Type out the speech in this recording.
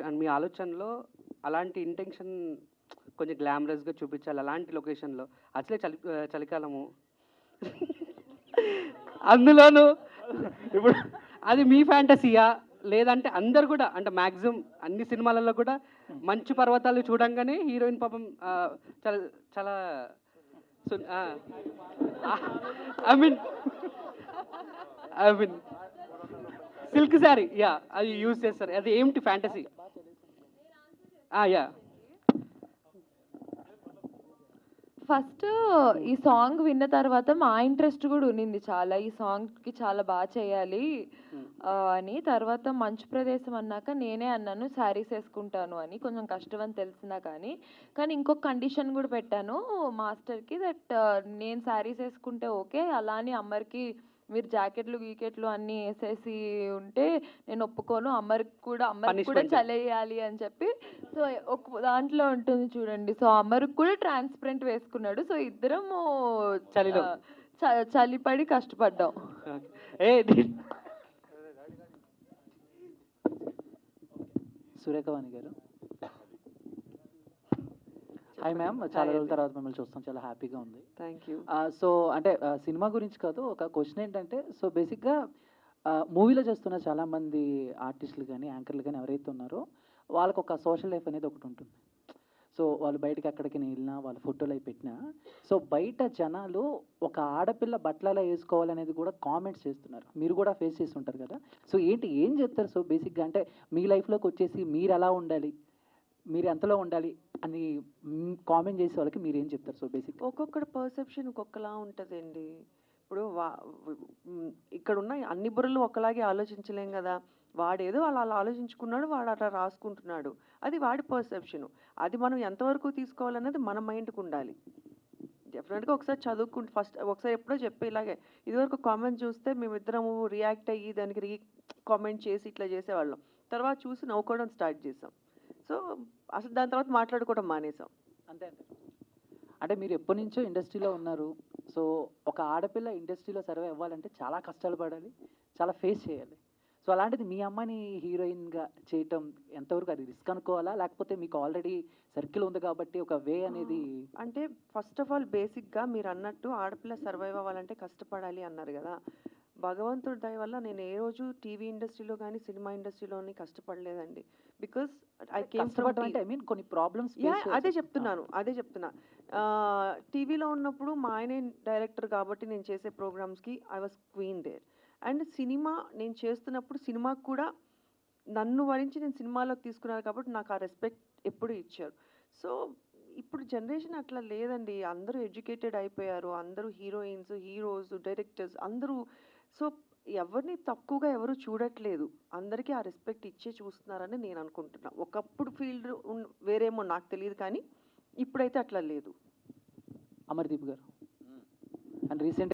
And మీ ఆలోచనలో అలాంటి intention కొంచెం గ్లామరస్‌గా చూపించాలి అలాంటి లొకేషన్‌లో. అసలే చలికాలము. అందులోనూ ఇప్పుడు అది మీ ఫ్యాంటసీయా? లేదంటే అందరూ కూడా అంటే మాక్సిమం అన్ని సినిమాలలో కూడా మంచు పర్వతాలు చూడంగానే హీరోయిన్ పాపం చాలా చాలా ఆ! I mean I mean silk sari yeah! అది యూజ్ చేస్తారు. అది ఏంటి ఫ్యాంటసీ? యాహ్! ఫస్ట్ ఈ సాంగ్ విన్న తర్వాత మా ఇంట్రెస్ట్ కూడా ఉన్నింది చాలా. ఈ సాంగ్‌కి చాలా చేయాలి అని. తర్వాత మంచు ప్రదేశం అన్నాక నేనే అన్నాను శారీస్ ఏసుకుంటాను అని. కొంచెం కష్టం అని తెలిసినా కానీ. కానీ ఇంకొక కండిషన్ కూడా పెట్టాను మాస్టర్‌కి దట్ నేను శారీస్ ఏసుకుంటే ఓకే. అలా అని అమర్‌కి మీరు జాకెట్లు, గీకెట్లు అన్నీ ఏసేసి ఉంటే నేను ఒప్పుకోను. అమర్‌కి కూడా పనిష్మెంట్. చలేయాలి అని చెప్పి సో, ఒక దాంట్లో ఉంటుంది చూడండి. సో, అమర్‌కి కూడా ట్రాన్స్‌పరెంట్ వేసుకున్నాడు. సో, ఇద్దరము చలిలో. చలిపడి కష్టపడ్డాం. ఓకే. ఏ సురేఖవాణి గారు. Hi ma'am. చాలా రోజుల తర్వాత మిమ్మల్ని చూస్తాం. చాలా హ్యాపీగా ఉంది. Thank you. సో అంటే సినిమా గురించి కాదు. ఒక క్వెషన్ ఏంటంటే సో బేసిక్‌గా మూవీలో చేస్తున్న చాలామంది ఆర్టిస్టులు గానీ, యాంకర్‌లు గానీ ఎవరైతే ఉన్నారో వాళ్ళకొక సోషల్ లైఫ్ అనేది ఒకటుంటుంది. సో వాళ్ళు బయటకి ఎక్కడికైనా వెళ్ళినా, వాళ్ళ ఫోటోలు అవి పెట్టినా సో బయట జనాలు ఒక ఆడపిల్ల బట్టలెలా ఏసుకోవాలనేది కూడా కామెంట్స్ చేస్తున్నారు. మీరు కూడా ఫేస్ చేసి ఉంటారు కదా! సో ఏం చెప్తారు? సో బేసిక్‌గా అంటే మీ లైఫ్‌లోకొచ్చేసి మీరెలా ఉండాలి? మీరు ఎంతలో ఉండాలి అని కామెంట్ చేసే వాళ్ళకి మీరేం చెప్తారు? సో బేసిక్ ఒక్కొక్కడి పర్సెప్షన్ ఒక్కొక్కలా ఉంటుందండి. ఇప్పుడు ఇక్కడున్న అన్ని బుర్రలు ఒకలాగే ఆలోచించలేం కదా! వాడేదో అలా అలా ఆలోచించుకున్నాడు, వాడు అట్లా రాసుకుంటున్నాడు. అది వాడి పర్సెప్షను. అది మనం ఎంతవరకు తీసుకోవాలన్నది మన మైండ్‌కి ఉండాలి. డెఫినెట్‌గా ఒకసారి చదువుకుంటూ ఒకసారి ఎప్పుడో చెప్పా ఇలాగే. ఇదివరకు కామెంట్ చూస్తే మేమిద్దరము రియాక్ట్ అయ్యి దానికి కామెంట్ చేసి ఇట్లా చేసేవాళ్ళం. తర్వాత చూసి నవ్వుకోవడం స్టార్ట్ చేసాం. సో, అసలు దాని తర్వాత మాట్లాడుకోవడం మానేసాం. అంతే అంతే. అంటే మీరు ఎప్పటినుంచో ఇండస్ట్రీలో ఉన్నారు. సో ఒక ఆడపిల్ల ఇండస్ట్రీలో సర్వైవ్ అవ్వాలంటే చాలా కష్టాలు పడాలి. చాలా ఫేస్ చేయాలి. సో అలాంటిది మీ అమ్మాయిని హీరోయిన్‌గా చేయటం ఎంతవరకు అది రిస్క్ అనుకోవాలా? లేకపోతే మీకు ఆల్రెడీ సర్కిల్ ఉంది కాబట్టి ఒక వే అనేది అంటే ఫస్ట్ ఆఫ్ ఆల్ బేసిక్‌గా మీరన్నట్టు ఆడపిల్ల సర్వైవ్ అవ్వాలంటే కష్టపడాలి అన్నారు గదా! భగవంతుడి దయ వల్ల నేను ఏ రోజు టీవీ ఇండస్ట్రీలో గానీ, సినిమా ఇండస్ట్రీలోని కష్టపడలేదండి. బికాజ్ ఐ కేమ్ ఫ్రమ్ కష్టపడటం అంటే ఐ మీన్ కొన్ని ప్రాబ్లమ్స్ ఫేస్ అదే చెప్తున్నా. టీవీలో ఉన్నప్పుడు మా ఆయనే డైరెక్టర్ కాబట్టి నేను చేసే ప్రోగ్రామ్స్‌కి I was queen there. And cinema నేను చేస్తున్నప్పుడు సినిమాకి కూడా నన్ను వరించి నేను సినిమాలోకి తీసుకున్నారు కాబట్టి నాకు ఆ రెస్పెక్ట్ ఎప్పుడూ ఇచ్చారు. సో, ఇప్పుడు జనరేషన్ అట్లా లేదండి. అందరూ ఎడ్యుకేటెడ్ అయిపోయారు. అందరూ హీరోయిన్స్, హీరోస్, డైరెక్టర్స్ అందరూ. సో, ఎవరిని తక్కువగా ఎవరు చూడట్లేదు. అందరికీ ఆ రెస్పెక్ట్ ఇచ్చే చూస్తున్నారని నేను అనుకుంటున్నా. ఒకప్పుడు ఫీల్డ్ వేరేమో నాకు తెలీదు కానీ, ఇప్పుడైతే అట్లా లేదు. అమర్దీప్ గారు. And recent